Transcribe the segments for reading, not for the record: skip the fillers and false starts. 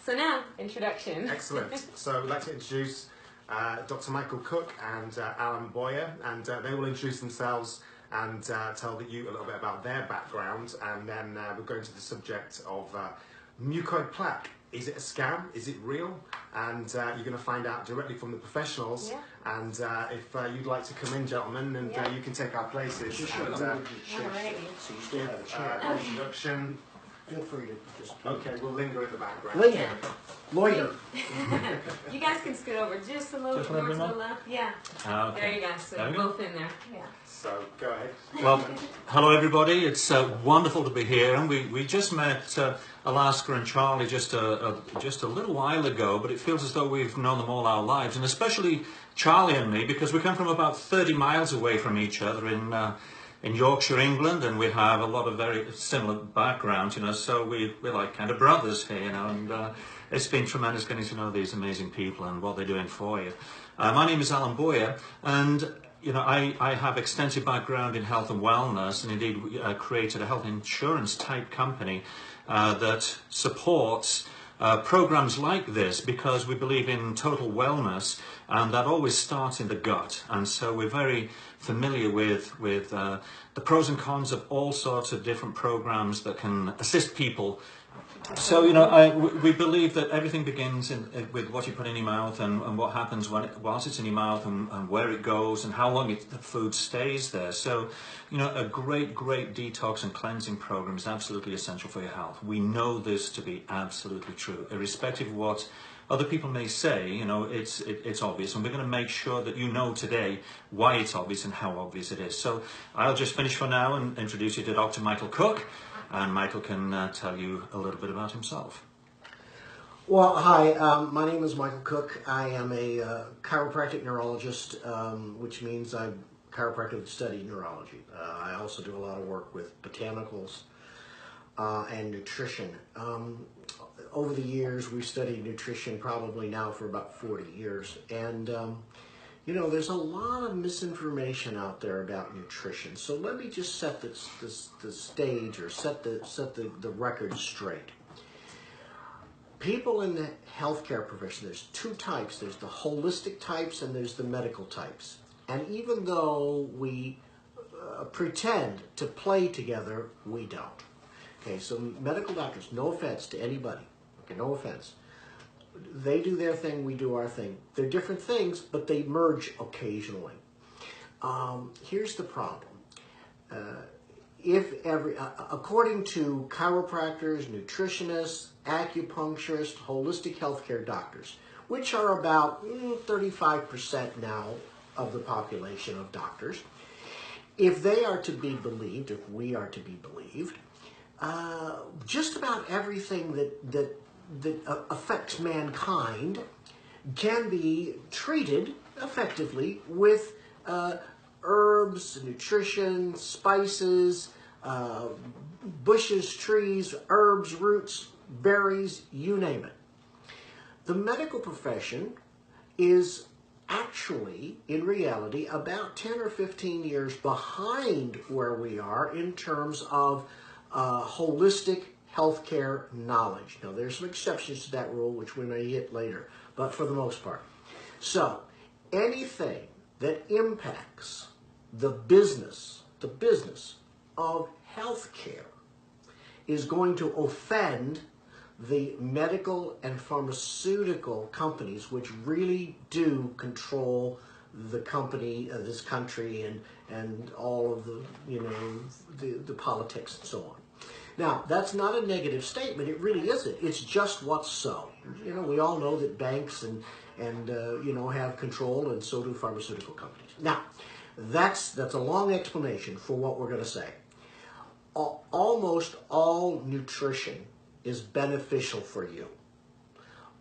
So now, introduction. Excellent. So we'd like to introduce Dr. Michael Cook and Alan Boyer, and they will introduce themselves and tell you a little bit about their background, and then we'll go into the subject of mucoid plaque. Is it a scam? Is it real? And you're going to find out directly from the professionals. Yeah. And if you'd like to come in, gentlemen, and you can take our places. Sure. And, Alrighty. So you still have a chair. introduction. Feel free to just... Okay, we'll linger in the background. Linger. Loiter. You guys can scoot over just a little bit more to the left. Yeah. Okay. There you go. So There we you're go. both in there. Yeah. So go ahead. Well, hello everybody. It's wonderful to be here, and we just met Alaska and Charlie just a little while ago, but it feels as though we've known them all our lives, and especially Charlie and me, because we come from about 30 miles away from each other in Yorkshire, England, and we have a lot of very similar backgrounds, you know, so we're like kind of brothers here, you know, and it's been tremendous getting to know these amazing people and what they're doing for you. My name is Alan Boyer, and you know, I have extensive background in health and wellness, and indeed created a health insurance type company that supports programs like this, because we believe in total wellness, and that always starts in the gut. And so we're very familiar with the pros and cons of all sorts of different programs that can assist people. So, you know, we believe that everything begins with what you put in your mouth, and what happens whilst it's in your mouth, and where it goes and how long the food stays there. So, you know, a great detox and cleansing program is absolutely essential for your health. We know this to be absolutely true, irrespective of what other people may say. You know, it's obvious, and we're going to make sure that you know today why it's obvious and how obvious it is. So I'll just finish for now and introduce you to Dr. Michael Cook. And Michael can tell you a little bit about himself. Well, hi, my name is Michael Cook. I am a chiropractic neurologist, which means I chiropractically study neurology. I also do a lot of work with botanicals and nutrition. Over the years, we've studied nutrition probably now for about 40 years. And you know, there's a lot of misinformation out there about nutrition. So let me just set the stage, or set the record straight. People in the healthcare profession, there's two types. There's the holistic types and there's the medical types. And even though we pretend to play together, we don't. Okay, so medical doctors, no offense to anybody, okay, no offense. They do their thing, we do our thing. They're different things, but they merge occasionally. Here's the problem. According to chiropractors, nutritionists, acupuncturists, holistic healthcare doctors, which are about 35% now of the population of doctors, if they are to be believed, if we are to be believed, just about everything that affects mankind can be treated effectively with herbs, nutrition, spices, bushes, trees, herbs, roots, berries, you name it. The medical profession is actually, in reality, about 10 or 15 years behind where we are in terms of holistic healthcare knowledge. Now, there's some exceptions to that rule, which we may hit later, but for the most part. So, anything that impacts the business of healthcare is going to offend the medical and pharmaceutical companies, which really do control the company, this country, and all of the, you know, the politics and so on. Now, that's not a negative statement. It really isn't. It's just what's so. You know, we all know that banks and you know, have control, and so do pharmaceutical companies. Now, that's a long explanation for what we're going to say. Almost all nutrition is beneficial for you.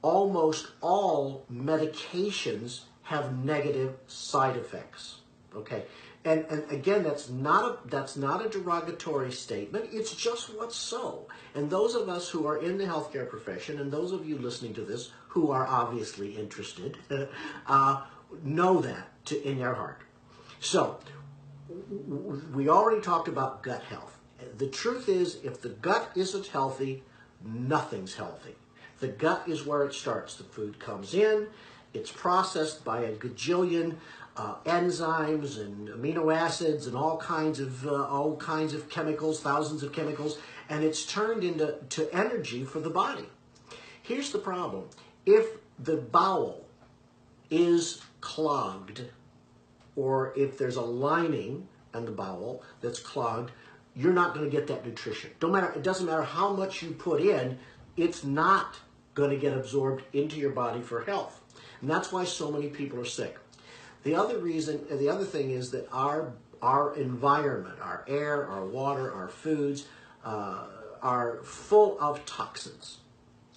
Almost all medications have negative side effects. Okay. And again, that's not a derogatory statement. It's just what's so. And those of us who are in the healthcare profession, and those of you listening to this who are obviously interested, know that in your heart. So, we already talked about gut health. The truth is, if the gut isn't healthy, nothing's healthy. The gut is where it starts. The food comes in, it's processed by a gajillion enzymes and amino acids and all kinds of chemicals, thousands of chemicals, and it's turned into energy for the body. Here's the problem. If the bowel is clogged, or if there's a lining in the bowel that's clogged, you're not going to get that nutrition. It doesn't matter how much you put in, it's not going to get absorbed into your body for health. And that's why so many people are sick. The other thing is that our environment, our air, our water, our foods are full of toxins.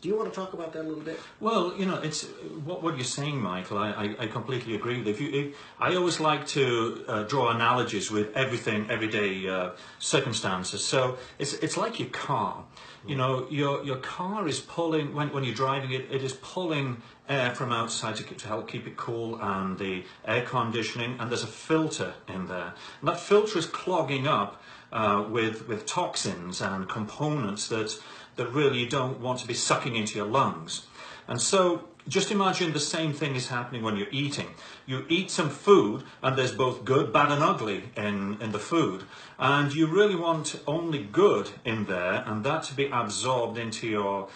Do you want to talk about that a little bit? Well, you know, it's what you're saying, Michael. I completely agree with you. I always like to draw analogies with everyday circumstances. So it's like your car. You know, your car is pulling when you're driving it. It is pulling air from outside to help keep it cool, and the air conditioning. And there's a filter in there. And that filter is clogging up with toxins and components that really you don't want to be sucking into your lungs. And so just imagine the same thing is happening when you're eating. You eat some food and there's both good, bad and ugly in the food. And you really want only good in there, and that to be absorbed into your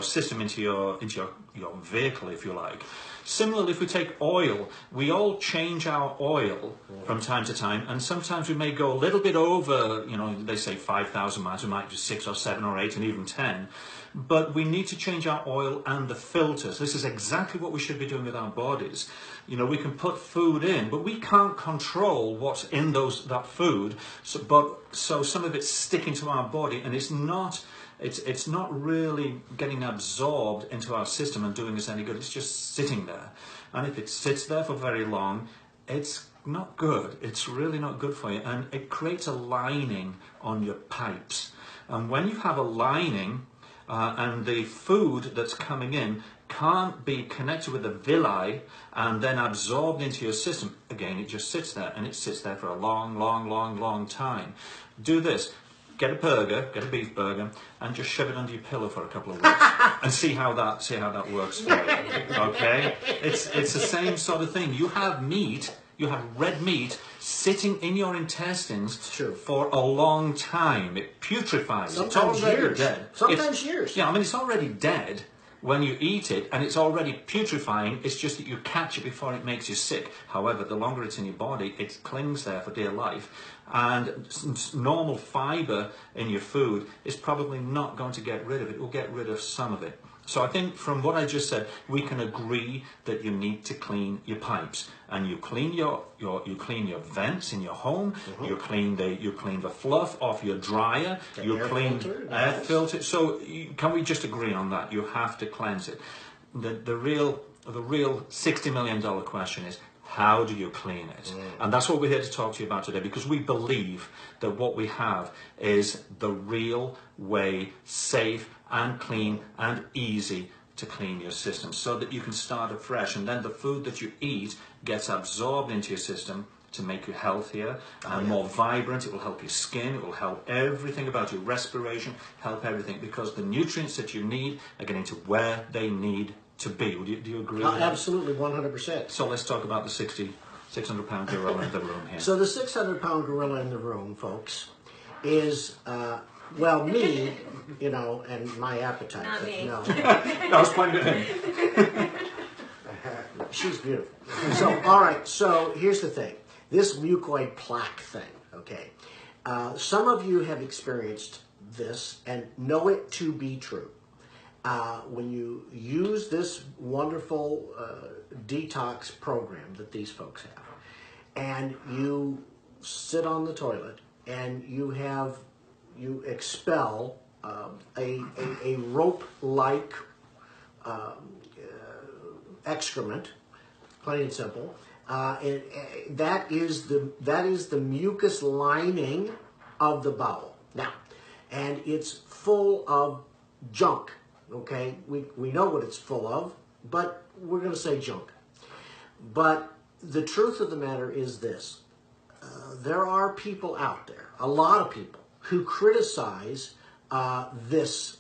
system, into your vehicle, if you like. Similarly, if we take oil, we all change our oil from time to time, and sometimes we may go a little bit over, you know, they say 5,000 miles, we might do 6 or 7 or 8 and even 10. But we need to change our oil and the filters. This is exactly what we should be doing with our bodies. You know, we can put food in, but we can't control what's in that food. So some of it's sticking to our body, and it's not really getting absorbed into our system and doing us any good. It's just sitting there. And if it sits there for very long, it's not good. It's really not good for you. And it creates a lining on your pipes. And when you have a lining, and the food that's coming in can't be connected with the villi and then absorbed into your system, again, it just sits there, and it sits there for a long time. Do this. Get a beef burger, and just shove it under your pillow for a couple of weeks, and see how that works for you. Okay, it's the same sort of thing. You have red meat sitting in your intestines for a long time. It putrefies. Sometimes it's already years. dead. Sometimes years. Yeah, I mean, it's already dead when you eat it, and it's already putrefying. It's just that you catch it before it makes you sick. However, the longer it's in your body, it clings there for dear life. And normal fibre in your food is probably not going to get rid of it. It will get rid of some of it. So I think from what I just said, we can agree that you need to clean your pipes, and you clean your vents in your home. You clean the fluff off your dryer. You clean air filter. So can we just agree on that? You have to cleanse it. The real $60 million question is, how do you clean it? And that's what we're here to talk to you about today, because we believe that what we have is the real way, safe and clean and easy to clean your system, so that you can start afresh, and then the food that you eat gets absorbed into your system to make you healthier and more vibrant. It will help your skin, it will help everything about your respiration, help everything, because the nutrients that you need are getting to where they need to be. Do you agree with that? Absolutely, 100%. So let's talk about the 600-pound gorilla in the room here. So the 600-pound gorilla in the room, folks, is, well, me, you know, and my appetite. Not me. No. I was pointing at him. She's beautiful. So, all right, so here's the thing. This mucoid plaque thing, okay. Some of you have experienced this and know it to be true. When you use this wonderful detox program that these folks have, and you sit on the toilet and you expel a rope-like excrement, plain and simple. That is the mucus lining of the bowel. Now, and it's full of junk. Okay, we know what it's full of, but we're going to say junk. But the truth of the matter is this. There are people out there, a lot of people, who criticize this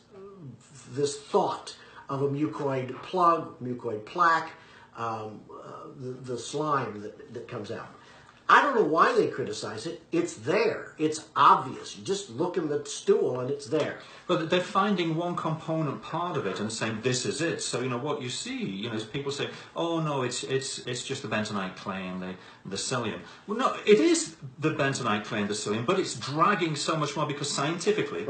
thought of a mucoid plug, mucoid plaque, the slime that comes out. I don't know why they criticize it. It's there. It's obvious. You just look in the stool and it's there. But they're finding one component part of it and saying this is it. So what you see, is people say, oh no, it's just the bentonite clay and the psyllium. Well, no, it is the bentonite clay and the psyllium, but it's dragging so much more because scientifically,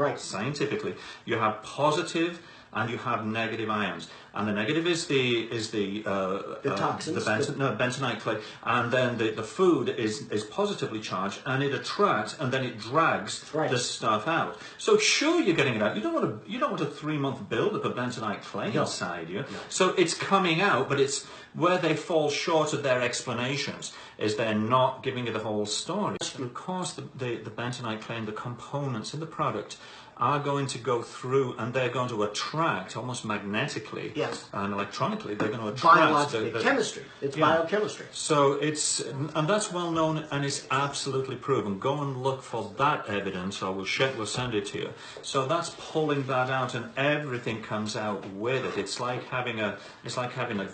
you have positive and you have negative ions, and the negative is the toxins, bentonite clay, and then the food is positively charged, and it attracts and then it drags the stuff out. So sure, you're getting it out. You don't want a 3-month build-up of bentonite clay inside you. No. So it's coming out, but it's where they fall short of their explanations is they're not giving you the whole story. Because the bentonite clay and the components in the product are going to go through and they're going to attract almost magnetically and electronically. They're going to attract biologically, chemistry. It's biochemistry. So and that's well known and it's absolutely proven. Go and look for that evidence, or we'll send it to you. So that's pulling that out, and everything comes out with it. It's like having a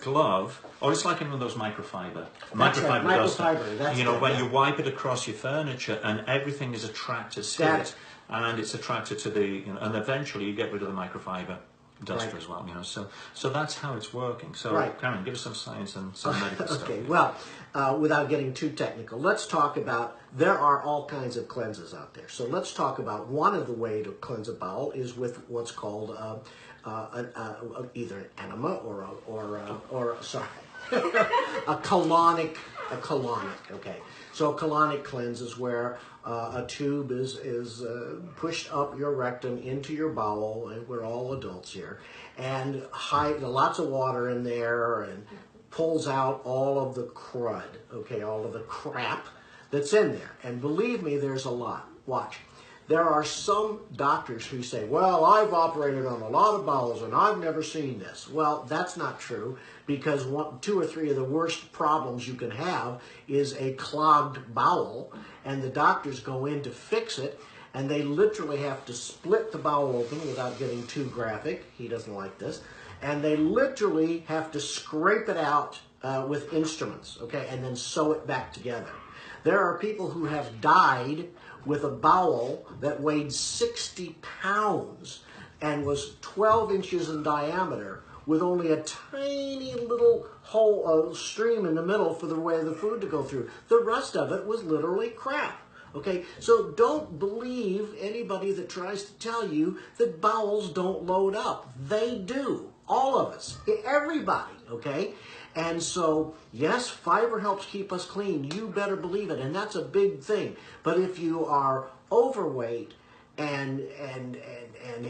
glove, or it's like one of those microfiber. Microfiber. That's when you wipe it across your furniture, and everything is attracted to it. And it's attracted to and eventually you get rid of the microfiber dust as well, So that's how it's working. So, Karen, give us some science and some medical stuff. Okay, well, without getting too technical, let's talk about, there are all kinds of cleanses out there. So let's talk about one of the way to cleanse a bowel is with what's called either an enema or a colonic, okay. So a colonic cleanse is where a tube is pushed up your rectum into your bowel, and we're all adults here, and lots of water in there, and pulls out all of the crud, okay, all of the crap that's in there. And believe me, there's a lot. Watch. There are some doctors who say, well, I've operated on a lot of bowels and I've never seen this. Well, that's not true, because 2 or 3 of the worst problems you can have is a clogged bowel, and the doctors go in to fix it, and they literally have to split the bowel open without getting too graphic. He doesn't like this. And they literally have to scrape it out with instruments, okay, and then sew it back together. There are people who have died with a bowel that weighed 60 pounds and was 12 inches in diameter, with only a tiny little hole, stream in the middle for the way of the food to go through. The rest of it was literally crap. Okay, so don't believe anybody that tries to tell you that bowels don't load up. They do. All of us. Everybody. Okay? And so, yes, fiber helps keep us clean. You better believe it. And that's a big thing. But if you are overweight and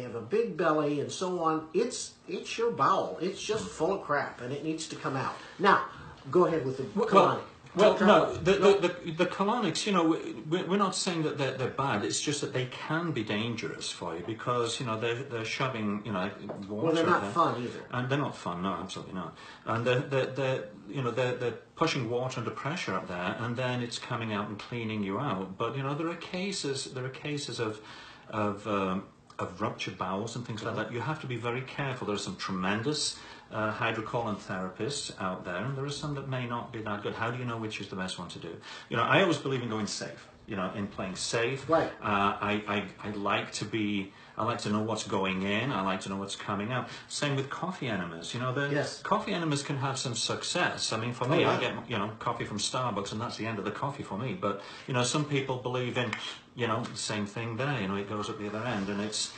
have a big belly and so on, it's your bowel. It's just full of crap, and it needs to come out. Now, go ahead with the colonic. Well, no, the colonics, we're not saying that they're bad. It's just that they can be dangerous for you because, they're shoving, water. Well, they're not fun either. And they're not fun, no, absolutely not. And they're pushing water under pressure up there, and then it's coming out and cleaning you out. But, there are cases of ruptured bowels and things like that. You have to be very careful. There are some tremendous hydrocolon therapists out there, and there are some that may not be that good. How do you know which is the best one to do? I always believe in going safe. In playing safe. Right. I like to know what's going in. I like to know what's coming out. Same with coffee enemas. Coffee enemas can have some success. I mean, for me, I get coffee from Starbucks, and that's the end of the coffee for me. But some people believe in the same thing there. It goes at the other end, and it's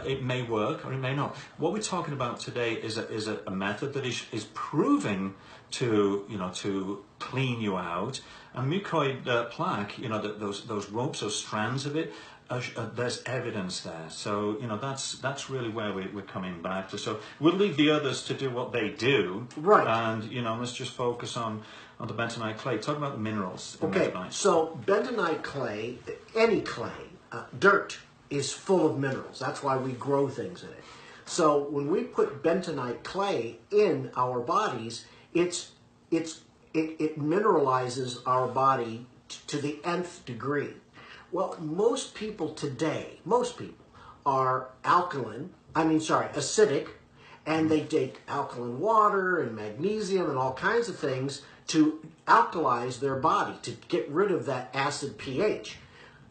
it may work or it may not. What we're talking about today is a method that is proving to clean you out. And mucoid plaque, those ropes, those strands of it, there's evidence there. So that's really where we're coming back to. So we'll leave the others to do what they do. Right. And let's just focus on the bentonite clay. Talk about the minerals. Okay. So bentonite clay, any clay, dirt is full of minerals. That's why we grow things in it. So when we put bentonite clay in our bodies, it mineralizes our body to the nth degree. Well, most people today are acidic, And they take alkaline water and magnesium and all kinds of things to alkalize their body, to get rid of that acid pH.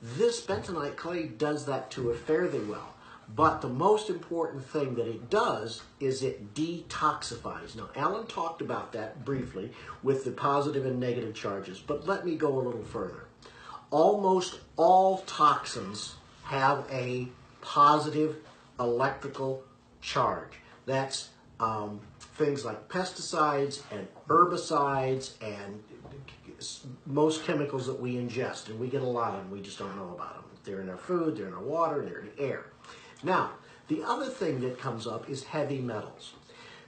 This bentonite clay does that to it fairly well. But the most important thing that it does is it detoxifies. Now, Alan talked about that briefly with the positive and negative charges, but let me go a little further. Almost all toxins have a positive electrical charge. That's things like pesticides and herbicides and most chemicals that we ingest, and we get a lot of them, we just don't know about them. They're in our food, they're in our water, they're in the air. Now, the other thing that comes up is heavy metals.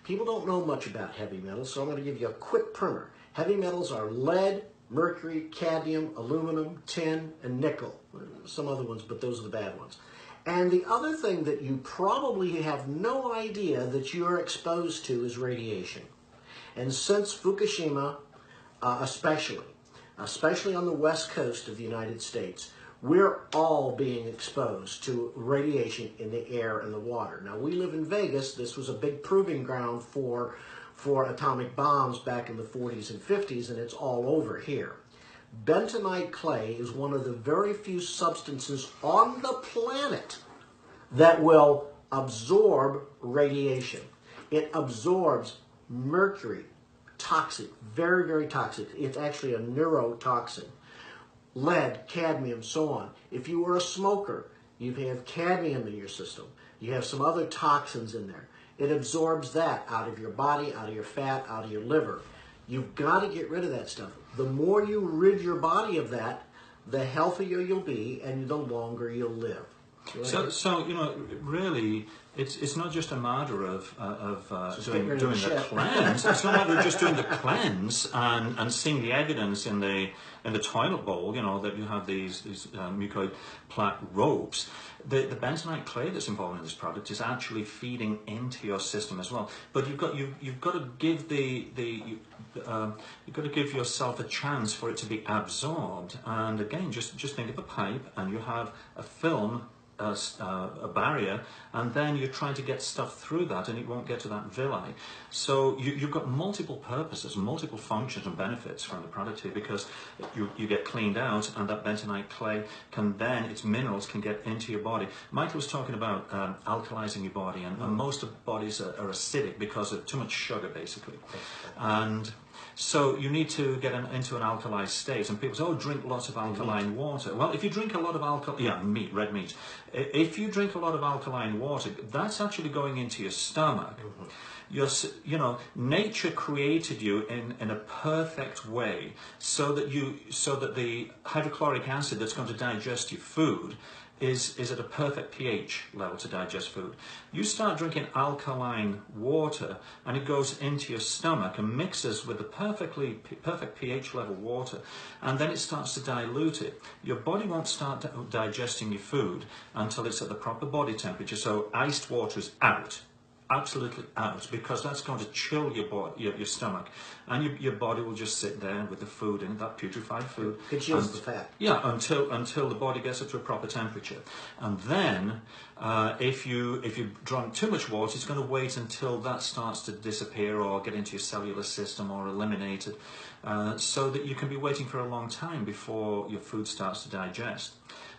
People don't know much about heavy metals, so I'm going to give you a quick primer. Heavy metals are lead, mercury, cadmium, aluminum, tin, and nickel. Some other ones, but those are the bad ones. And the other thing that you probably have no idea that you're exposed to is radiation. And since Fukushima, especially on the west coast of the United States, we're all being exposed to radiation in the air and the water. Now, we live in Vegas. This was a big proving ground for atomic bombs back in the 40s and 50s, and it's all over here. Bentonite clay is one of the very few substances on the planet that will absorb radiation. It absorbs mercury, toxic, very, very toxic. It's actually a neurotoxin. Lead, cadmium, so on. If you were a smoker, you have cadmium in your system. You have some other toxins in there. It absorbs that out of your body, out of your fat, out of your liver. You've got to get rid of that stuff. The more you rid your body of that, the healthier you'll be and the longer you'll live. So you know, really, it's not just a matter of doing the cleanse. It's not a matter of just doing the cleanse and seeing the evidence in the toilet bowl. You know that you have these mucoid plaque ropes. The bentonite clay that's involved in this product is actually feeding into your system as well. But you've got to give you've got to give yourself a chance for it to be absorbed. And again, just think of a pipe, and you have a film. A barrier, and then you're trying to get stuff through that, and it won't get to that villi. So you've got multiple purposes, multiple functions and benefits from the product here, because you get cleaned out, and that bentonite clay can then, its minerals can get into your body. Michael was talking about alkalizing your body, and most of bodies are acidic because of too much sugar, basically. And so you need to get into an alkalized state, and people say, "Oh, drink lots of alkaline water." Well, if you drink a lot of red meat. If you drink a lot of alkaline water, that's actually going into your stomach. Nature created you in a perfect way, so that the hydrochloric acid that's going to digest your food is at a perfect pH level to digest food. You start drinking alkaline water, and it goes into your stomach and mixes with the perfect pH level water, and then it starts to dilute it. Your body won't start digesting your food until it's at the proper body temperature. So iced water is out. Absolutely out, because that's going to chill your stomach, and your body will just sit there with the food in, that putrefied food. It chills the fat. Yeah, until the body gets up to a proper temperature, and then if you drunk too much water, it's going to wait until that starts to disappear or get into your cellular system or eliminated, so that you can be waiting for a long time before your food starts to digest.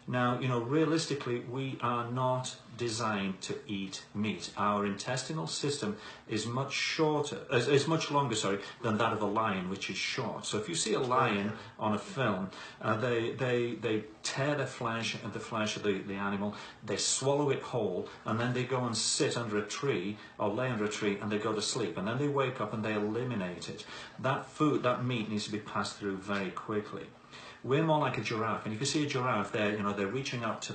Now, realistically, we are not designed to eat meat. Our intestinal system is much longer, than that of a lion, which is short. So if you see a lion on a film, they tear the flesh of the animal, they swallow it whole, and then they go and sit under a tree or lay under a tree, and they go to sleep, and then they wake up and they eliminate it. That meat needs to be passed through very quickly. We're more like a giraffe, and if you see a giraffe, they're reaching up to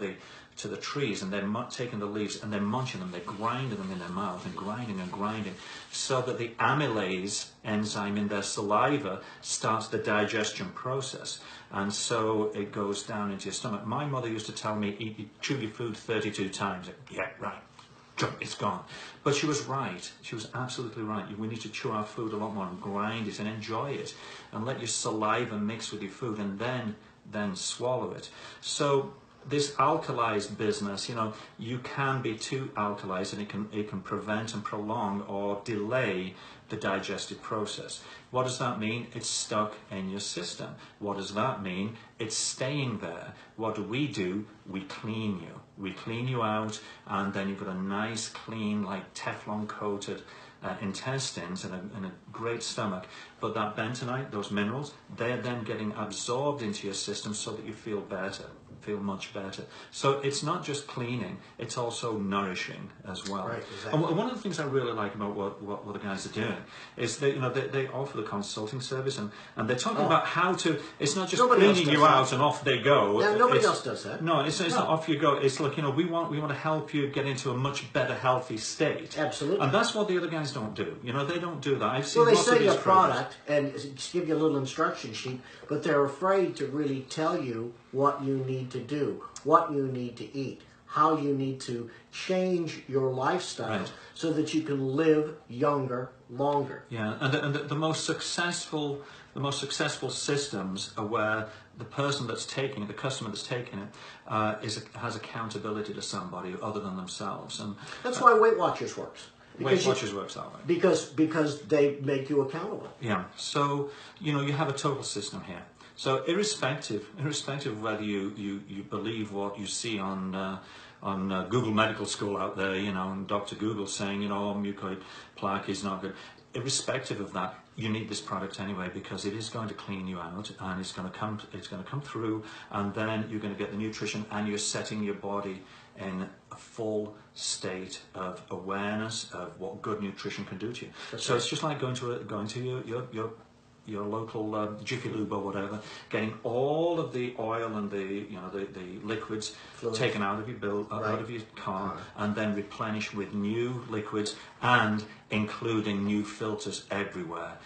the trees, and they're taking the leaves and they're munching them, they're grinding them in their mouth and grinding, so that the amylase enzyme in their saliva starts the digestion process, and so it goes down into your stomach. My mother used to tell me, chew your food 32 times. Yeah, right. It's gone. But she was right. She was absolutely right. We need to chew our food a lot more and grind it and enjoy it, and let your saliva mix with your food, and then swallow it. So this alkalized business, you know, you can be too alkalized, and it can prevent and prolong or delay the digestive process. What does that mean? It's stuck in your system. What does that mean? It's staying there. What do? We clean you. We clean you out, and then you've got a nice, clean, like Teflon coated intestines and a great stomach. But that bentonite, those minerals, they're then getting absorbed into your system so that you feel better. Feel much better. So it's not just cleaning, it's also nourishing as well. Right, exactly. And one of the things I really like about what the guys are doing is that, you know, they offer the consulting service, and they're talking about how to, it's not just cleaning you out and off they go. Yeah, nobody else does that. No, it's not off you go. It's like, you know, we want to help you get into a much better, healthy state. Absolutely. And that's what the other guys don't do. You know, they don't do that. I've seen Well, they lots of sell these you a programs. product and give you a little instruction sheet, but they're afraid to really tell you what you need to do, what you need to eat, how you need to change your lifestyle so that you can live younger, longer. Yeah, and the most successful systems are where the person that's taking it, the customer that's taking it, has accountability to somebody other than themselves, and That's why Weight Watchers works. Weight Watchers works that way. Because they make you accountable. Yeah. So, you know, you have a total system here. So irrespective of whether you believe what you see on Google Medical School out there, you know, and Dr. Google saying, you know, mucoid plaque is not good. Irrespective of that, you need this product anyway, because it is going to clean you out, and it's going to come through, and then you're going to get the nutrition, and you're setting your body in a full state of awareness of what good nutrition can do to you. So it's just like going to your local Jiffy Lube or whatever, getting all of the oil and the liquids Fluids. taken out of your out of your car, and then replenished with new liquids, and including new filters everywhere.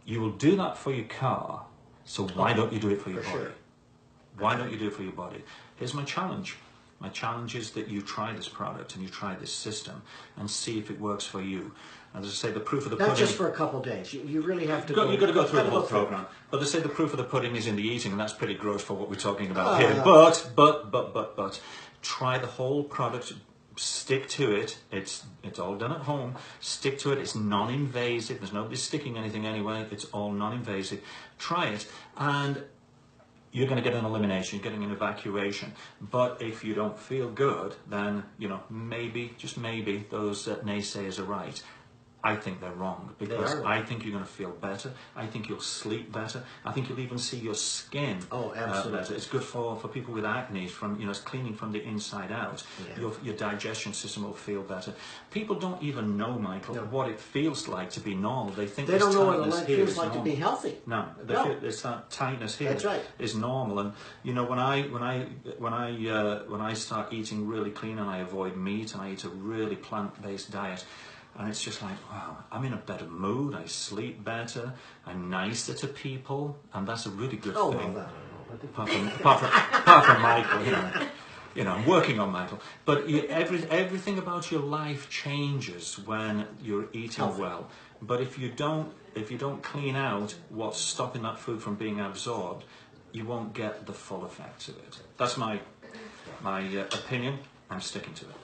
You will do that for your car, so why don't you do it for your body? Why don't you do it for your body? Here's my challenge. My challenge is that you try this product and you try this system and see if it works for you. And as I say, the proof of the pudding... Not just for a couple of days. You really have to You've got to go through the whole program. But they say the proof of the pudding is in the eating, and that's pretty gross for what we're talking about here. But try the whole product. Stick to it. It's all done at home. Stick to it. It's non-invasive. There's nobody sticking anything anyway. It's all non-invasive. Try it, and you're going to get an elimination, you're getting an evacuation. But if you don't feel good, then, you know, maybe, just maybe, those naysayers are right. I think they're wrong, because I think you're going to feel better. I think you'll sleep better. I think you'll even see your skin better. It's good for people with acne, from, you know, it's cleaning from the inside out. Yeah. Your digestion system will feel better. People don't even know, Michael, what it feels like to be normal. They think they don't know what it feels like normal. to be healthy. No, it's that tightness here. That's right. Is normal. And you know, when I start eating really clean, and I avoid meat, and I eat a really plant-based diet, and it's just like, wow, I'm in a better mood, I sleep better, I'm nicer to people, and that's a really good thing. Apart from Michael, you know, I'm working on Michael. But everything about your life changes when you're eating well. But if you don't clean out what's stopping that food from being absorbed, you won't get the full effects of it. That's my opinion. I'm sticking to it.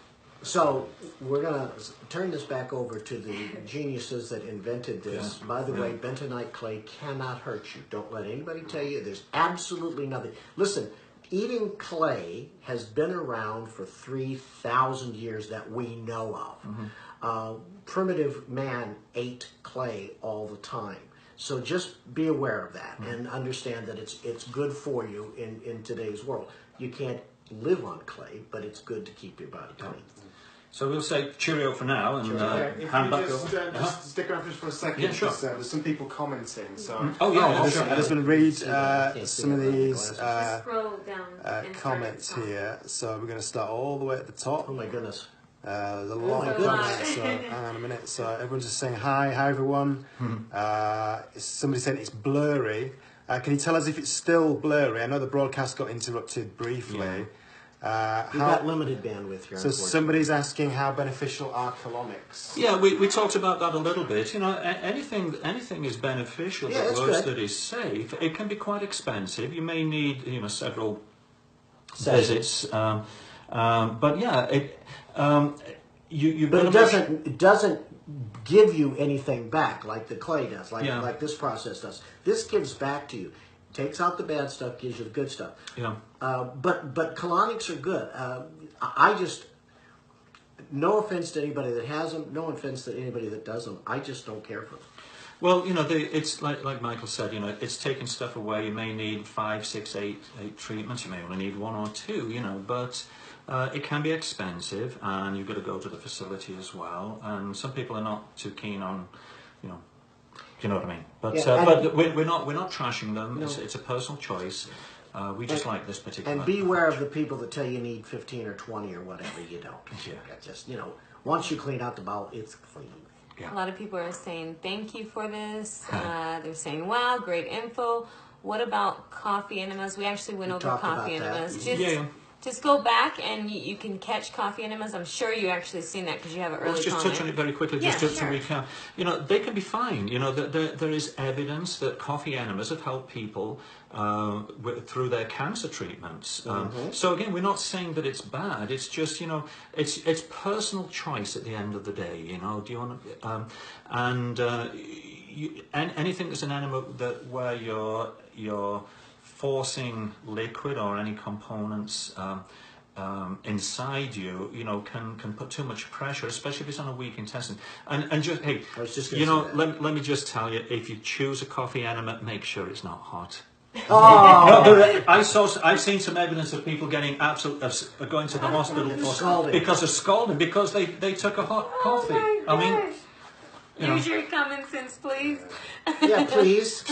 So we're going to turn this back over to the geniuses that invented this. Yeah. By the way, bentonite clay cannot hurt you. Don't let anybody tell you. There's absolutely nothing. Listen, eating clay has been around for 3,000 years that we know of. Mm-hmm. Primitive man ate clay all the time. So just be aware of that and understand that it's good for you in today's world. You can't live on clay, but it's good to keep your body clean. So we'll say cheerio for now, and hand back over. Just stick around just for a second. Yeah, sure. There's some people commenting. So I'm just going to read some of these Scroll down and comments here. So we're going to start all the way at the top. Oh my goodness. There's a lot of comments, so hang on a minute. So everyone's just saying hi everyone. Somebody said it's blurry. Can you tell us if it's still blurry? I know the broadcast got interrupted briefly. We've got limited bandwidth here. So somebody's asking how beneficial are colonics? Yeah, we talked about that a little bit. You know, anything is beneficial that works, that is safe. It can be quite expensive. You may need, you know, several visits. But yeah, but it doesn't give you anything back like the clay does, like this process does. This gives back to you, takes out the bad stuff, gives you the good stuff. Yeah. But colonics are good. I just, no offense to anybody that has them, no offense to anybody that does them. I just don't care for them. Well, it's like Michael said, it's taking stuff away. You may need 5, 6, 8 treatments. You may only need 1 or 2, but it can be expensive, and you've got to go to the facility as well. And some people are not too keen on, do you know what I mean? But but we're not trashing them. No. It's a personal choice. We just like this particular. And beware of the people that tell you need 15 or 20 or whatever. You don't. Yeah. Just once you clean out the bowel, it's clean. Yeah. A lot of people are saying thank you for this. They're saying, wow, great info. What about coffee enemas? We actually went over coffee enemas. Just go back and you can catch coffee enemas. I'm sure you actually seen that because you have an early Let's just touch on it very quickly, just to recap. They can be fine. There is evidence that coffee enemas have helped people through their cancer treatments. So again, we're not saying that it's bad. It's just it's personal choice at the end of the day. Do you want to anything that's an enema where you're forcing liquid or any components inside you, can put too much pressure, especially if it's on a weak intestine. And just let me just tell you, if you choose a coffee enema, make sure it's not hot. Oh, I've seen some evidence of people getting going to the hospital because of scalding because they took a hot coffee. Oh my gosh. Use your common sense, please. Yeah, please.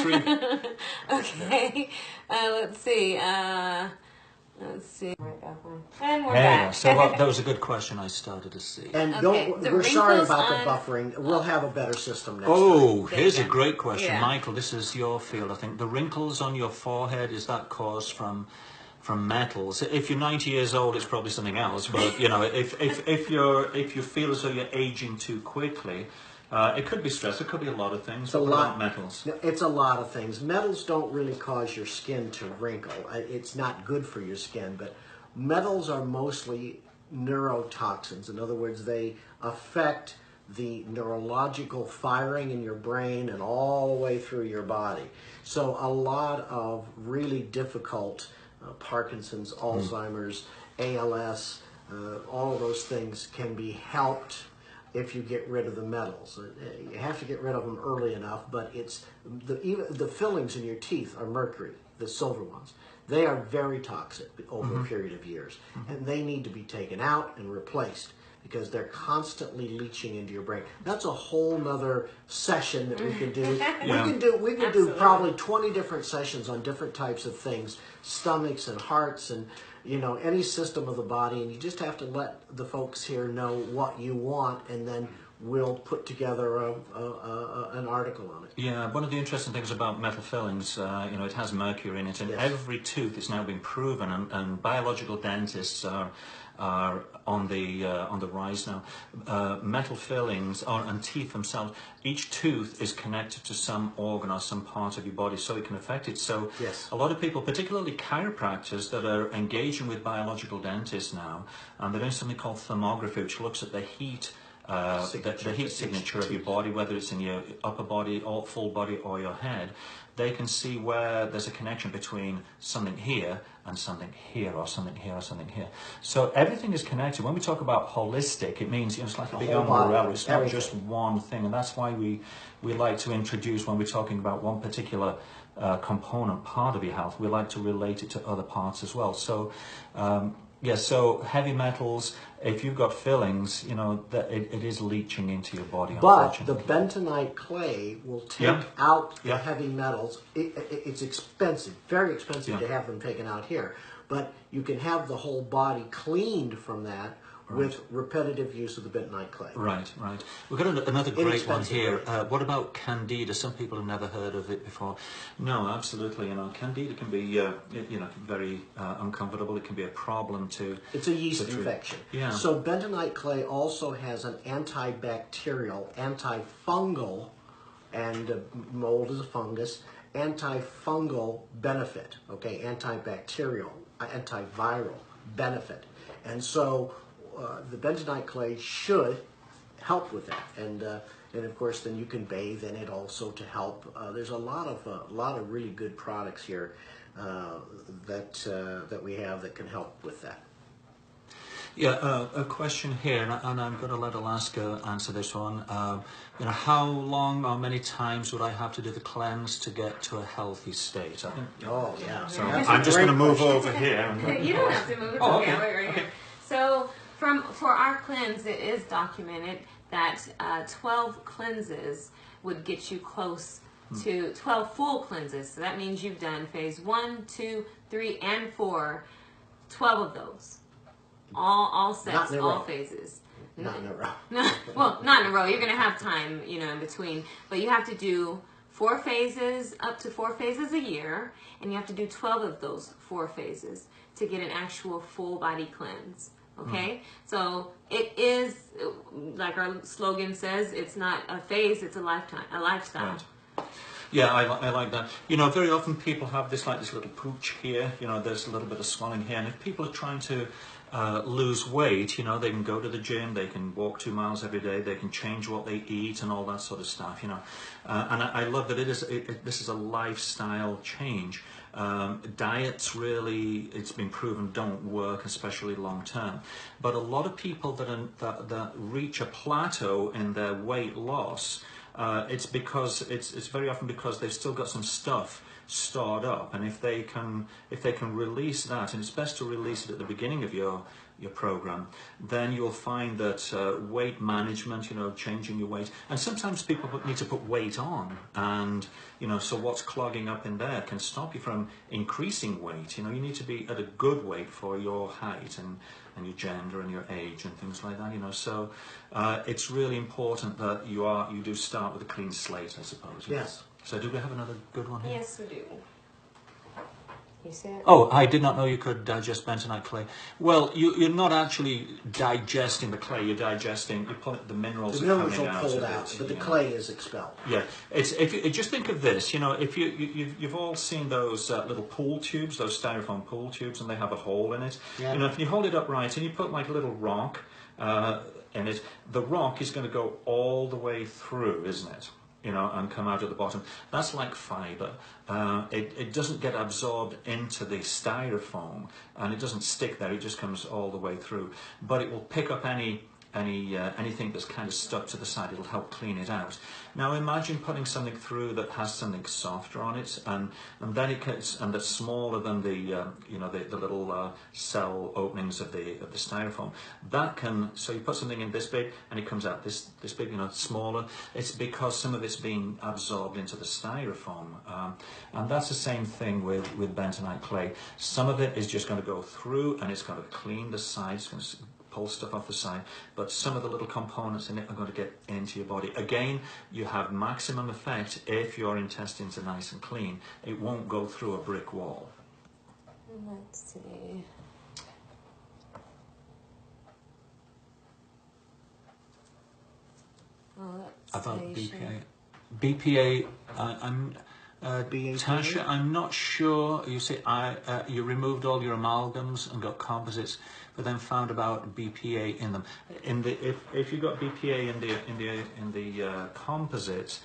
Okay. Let's see. Right back one. And we're back. So that was a good question I started to see. And we're sorry about the buffering. We'll have a better system next time. Oh, here's a great question. Yeah. Michael, this is your field, I think. The wrinkles on your forehead, is that caused from metals? If you're 90 years old, it's probably something else. But if you feel as though you're aging too quickly, it could be stress. It could be a lot of things. What about metals? It's a lot of things. Metals don't really cause your skin to wrinkle. It's not good for your skin, but metals are mostly neurotoxins. In other words, they affect the neurological firing in your brain and all the way through your body. So a lot of really difficult Parkinson's, Alzheimer's, ALS, all of those things can be helped if you get rid of the metals. You have to get rid of them early enough, but even the fillings in your teeth are mercury, the silver ones. They are very toxic over a period of years, and they need to be taken out and replaced because they're constantly leaching into your brain. That's a whole nother session that we can do. We can do probably 20 different sessions on different types of things, stomachs and hearts and any system of the body, and you just have to let the folks here know what you want, and then we'll put together an article on it. Yeah, one of the interesting things about metal fillings, it has mercury in it, and every tooth is now being proven, and biological dentists are on the rise now. Metal fillings and teeth themselves, each tooth is connected to some organ or some part of your body, so it can affect it. So a lot of people, particularly chiropractors, that are engaging with biological dentists now, and they're doing something called thermography, which looks at the heat. The heat signature of your body, whether it's in your upper body or full body or your head, they can see where there's a connection between something here and something here, or something here or something here. So everything is connected. When we talk about holistic, it means it's like a big umbrella. It's not just one thing, and that's why we like to introduce, when we're talking about one particular component, part of your health, we like to relate it to other parts as well. So so heavy metals, if you've got fillings, that it is leaching into your body. But the bentonite clay will take out the heavy metals. It's expensive, very expensive to have them taken out here. But you can have the whole body cleaned from that with repetitive use of the bentonite clay. Right. We've got another great one here. What about candida? Some people have never heard of it before. No, absolutely. Candida can be, very uncomfortable. It can be a problem too. It's a yeast infection. Yeah. So bentonite clay also has an antibacterial, antifungal and mold is a fungus, antifungal benefit, okay, antibacterial, antiviral benefit. And so the bentonite clay should help with that. And of course, then you can bathe in it also to help. There's a lot of really good products here that we have that can help with that. Yeah, a question here, and I'm going to let Alaska answer this one. How long or many times would I have to do the cleanse to get to a healthy state? I think. Oh, yeah. So I'm just going to move over here. You don't have to move it. Oh, okay. Right here. So for our cleanse, it is documented that 12 cleanses would get you close to 12 full cleanses. So that means you've done phase 1, 2, 3, and 4, 12 of those. All sets, all phases. Not in a row. Well, not in a row. You're going to have time, in between. But you have to do 4 phases, up to 4 phases a year. And you have to do 12 of those 4 phases to get an actual full body cleanse. Okay? So it is, like our slogan says, it's not a phase, it's a lifestyle. Right. Yeah, I like that. Very often people have this little pooch here. There's a little bit of swelling here. And if people are trying to lose weight, they can go to the gym, they can walk 2 miles every day, they can change what they eat and all that sort of stuff, And I love that this is a lifestyle change. Diets really, it's been proven, don't work, especially long term. But a lot of people that reach a plateau in their weight loss, it's very often because they've still got some stuff stored up, and if they can release that, and it's best to release it at the beginning of your program, then you'll find that weight management, changing your weight, and sometimes people need to put weight on, and so what's clogging up in there can stop you from increasing weight. You need to be at a good weight for your height and your gender and your age and things like that. So it's really important that you do start with a clean slate, I suppose. Yes. So do we have another good one here? Yes, we do. You see it? Oh, I did not know you could digest bentonite clay. Well, you're not actually digesting the clay. You're pulling the minerals. The minerals are pulled out, but the clay is expelled. Yeah, if you just think of this, if you've all seen those little pool tubes, those styrofoam pool tubes, and they have a hole in it. Yeah. If you hold it up right and you put like a little rock in it, the rock is going to go all the way through, isn't it? And come out at the bottom. That's like fiber. It doesn't get absorbed into the styrofoam, and it doesn't stick there. It just comes all the way through. But it will pick up anything that's kind of stuck to the side. It'll help clean it out. Now imagine putting something through that has something softer on it, and then it gets, and that's smaller than the little cell openings of the styrofoam. So you put something in this big and it comes out this big, smaller. It's because some of it's being absorbed into the styrofoam, and that's the same thing with bentonite clay. Some of it is just going to go through and it's going to clean the sides. It's going to pull stuff off the side, but some of the little components in it are going to get into your body. Again, you have maximum effect if your intestines are nice and clean. It won't go through a brick wall. Let's see. About BPA. BPA, Tasha, I'm not sure. You say you removed all your amalgams and got composites, but then found about BPA in them. If you got BPA in the composites,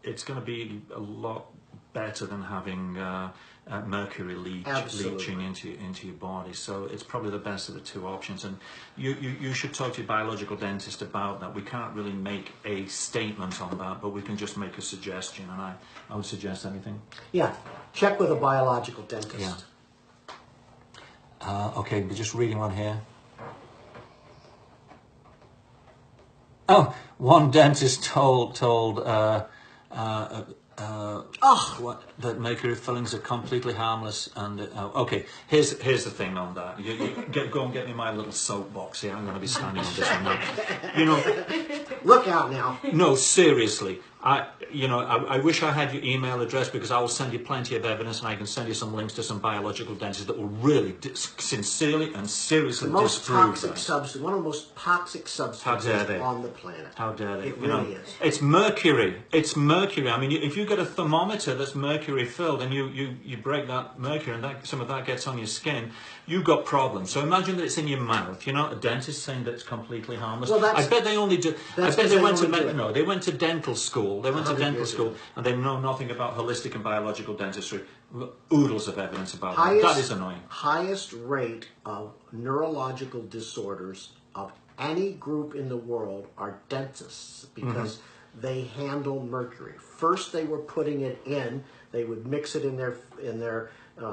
it's going to be a lot better than having mercury leaching into your body. So it's probably the best of the two options, and you should talk to your biological dentist about that. We can't really make a statement on that, but we can just make a suggestion, and I would suggest anything. Yeah, check with a biological dentist. Yeah. Okay, we're just reading one here. Oh, one dentist told that mercury fillings are completely harmless, and okay, here's the thing on that. Go and get me my little soapbox here. I'm going to be standing on this one now. Look out now. No, seriously, I wish I had your email address, because I will send you plenty of evidence, and I can send you some links to some biological dentists that will really sincerely and seriously disprove that. One of the most toxic substances on the planet. How dare they? It really is. It's mercury. It's mercury. I mean, if you get a thermometer that's mercury filled and you break that mercury and some of that gets on your skin, you've got problems. So imagine that it's in your mouth. You're not a dentist saying that it's completely harmless. Well, I bet they only do. I bet they went to they went to dental school. They went to dental school and they know nothing about holistic and biological dentistry. Oodles of evidence about that. That is annoying. Highest rate of neurological disorders of any group in the world are dentists, because they handle mercury. First, they were putting it in. They would mix it in their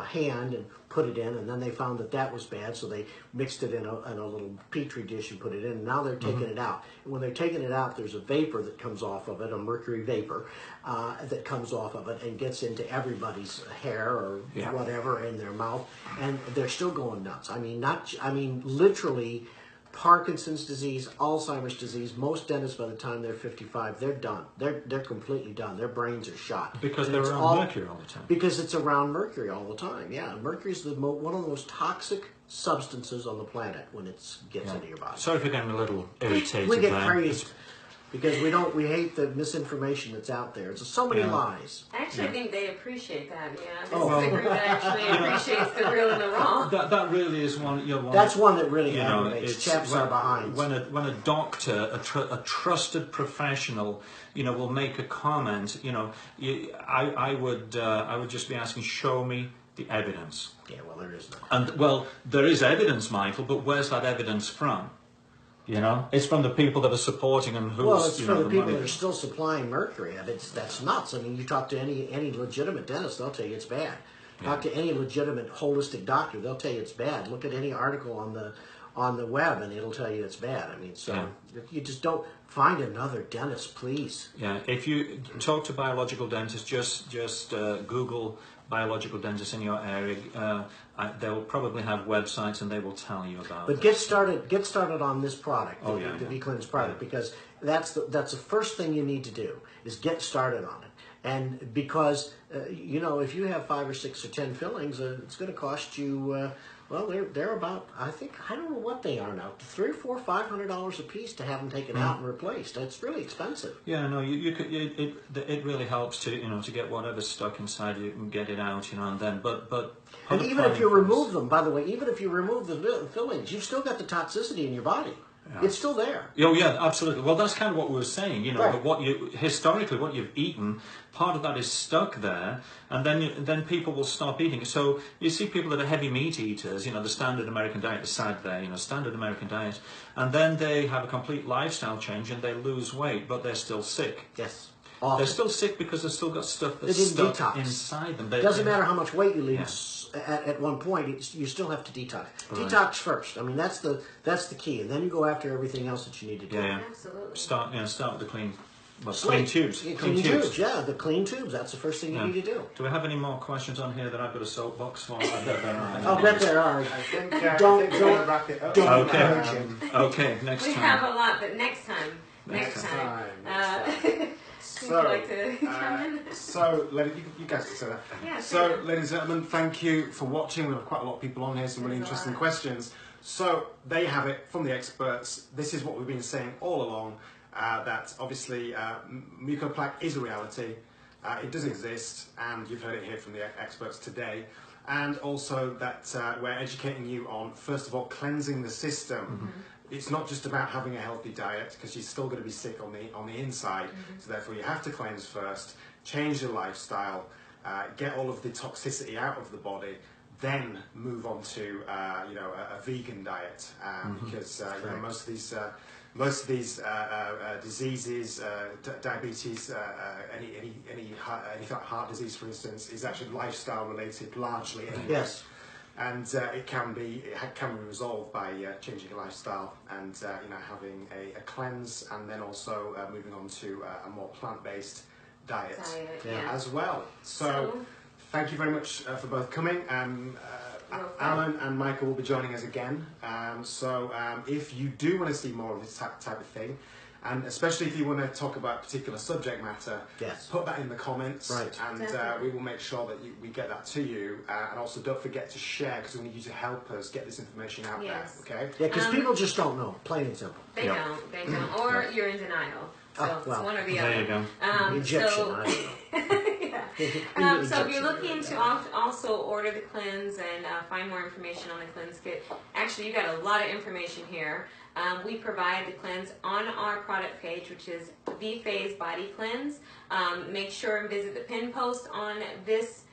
hand and put it in, and then they found that was bad, so they mixed it in a little petri dish and put it in, and now they're taking it out. And when they're taking it out, there's a vapor that comes off of it, a mercury vapor, that comes off of it and gets into everybody's hair or whatever in their mouth, and they're still going nuts. I mean, literally, Parkinson's disease, Alzheimer's disease, most dentists by the time they're 55, they're done. They're completely done. Their brains are shot. Because they're around mercury all the time. Because it's around mercury all the time, yeah. Mercury is one of the most toxic substances on the planet when it gets into your body. Sorry for getting a little irritated. We get crazed because we hate the misinformation that's out there. It's so many lies. I actually think they appreciate that. Yeah, this is a group that actually appreciates the real and the wrong. That really is one. That's one that really aggravates. Chaps are behind. When a doctor, a trusted professional, will make a comment. I would just be asking, show me the evidence. Yeah, well, there is none. And there is evidence, Michael, but where's that evidence from? It's from the people that are supporting and who's. Well, it's from the people money. that are still supplying mercury. That's nuts. I mean, you talk to any legitimate dentist, they'll tell you it's bad. Talk to any legitimate holistic doctor, they'll tell you it's bad. Look at any article on the web, and it'll tell you it's bad. I mean, you just don't find another dentist, please. Yeah, if you talk to biological dentists, just Google biological dentists in your area. They will probably have websites, and they will tell you about. But get started on this product, the V-Cleanse product, because that's the first thing you need to do is get started on it. And because if you have 5 or 6 or 10 fillings, it's going to cost you. They're about, I don't know what they are now, $300, $400, $500 a piece to have them taken out and replaced. It's really expensive. Yeah, no, you could. It really helps to get whatever's stuck inside you and get it out, and then but. And even if you remove them, by the way, even if you remove the fillings, you've still got the toxicity in your body. Yeah. It's still there. Oh yeah, absolutely. Well, that's kind of what we were saying. Right. What historically what you've eaten, part of that is stuck there, and then people will stop eating. So you see people that are heavy meat eaters, the standard American diet, the SAD there, standard American diet, and then they have a complete lifestyle change and they lose weight, but they're still sick. Yes. Often. They're still sick because they've still got stuff that's stuck inside them. It doesn't matter how much weight you lose at one point, you still have to detox. Right. Detox first. I mean, that's the key. And then you go after everything else that you need to do. Yeah. Absolutely. Start with the clean tubes. Clean tubes, yeah. The clean tubes. That's the first thing you need to do. Do we have any more questions on here that I've got a soapbox for? I'll bet there are. I think don't wrap it up. Don't encourage him. Okay, next time. We have a lot, but next time. Next time. So, ladies, you guys can say that. Yeah, so, ladies and gentlemen, thank you for watching. We have quite a lot of people on here, some really interesting questions. So, there you have it from the experts. This is what we've been saying all along, that obviously mucoid plaque is a reality. It does exist, and you've heard it here from the experts today. And also that we're educating you on, first of all, cleansing the system. Mm-hmm. It's not just about having a healthy diet, because you're still going to be sick on the inside. Mm-hmm. So therefore you have to cleanse first, change your lifestyle, get all of the toxicity out of the body, then move on to a vegan diet, because most of these diseases, diabetes, any heart disease, for instance, is actually lifestyle related largely. Anyway. Yes. And it can be resolved by changing your lifestyle and having a cleanse, and then also moving on to a more plant-based diet as well. So thank you very much for both coming. Alan and Michael will be joining us again. So if you do want to see more of this type of thing, And especially if you want to talk about particular subject matter, yes, put that in the comments, right, and we will make sure that we get that to you. And also don't forget to share, because we need you to help us get this information out there, okay? Yeah, because people just don't know, plain and simple. They don't, or you're in denial. So it's one or the other. There you go. Egyptian, I don't know. So if you're looking to also order the cleanse and find more information on the cleanse kit, actually you got a lot of information here. We provide the cleanse on our product page, which is V-Phase Body Cleanse. Make sure and visit the pin post on this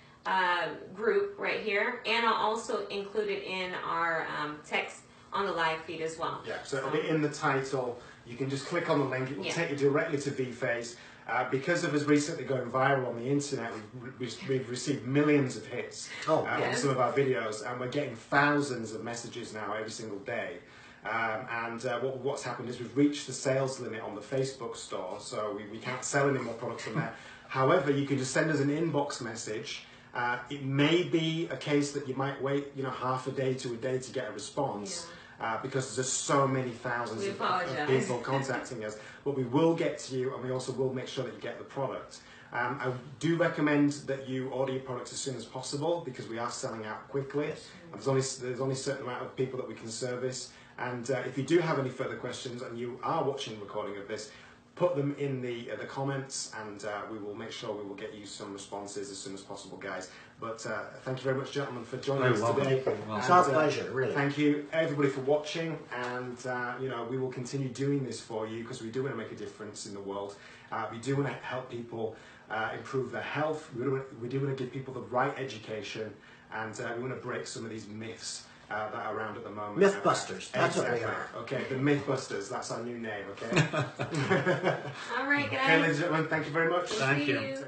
group right here, and I'll also include it in our text on the live feed as well. Yeah, so it'll be in the title. You can just click on the link. It will take you directly to V-Phase. Because of us recently going viral on the internet, we've received millions of hits on some of our videos, and we're getting thousands of messages now every single day. What's happened is we've reached the sales limit on the Facebook store, so we can't sell any more products from there. However, you can just send us an inbox message. It may be a case that you might wait, half a day to a day to get a response. Because there's so many thousands of people contacting us, but we will get to you, and we also will make sure that you get the product. I do recommend that you order your products as soon as possible, because we are selling out quickly. And there's only a certain amount of people that we can service. And if you do have any further questions and you are watching the recording of this, put them in the comments, and we will make sure we will get you some responses as soon as possible, guys. But thank you very much, gentlemen, for joining us today. It's our pleasure, really. Thank you, everybody, for watching, and we will continue doing this for you, because we do want to make a difference in the world. We do want to help people improve their health. We do want to give people the right education, and we want to break some of these myths that are around at the moment. Mythbusters, that's what we are. Okay, the Mythbusters, that's our new name, okay? All right, guys. Okay, ladies and gentlemen, thank you very much. Thank you.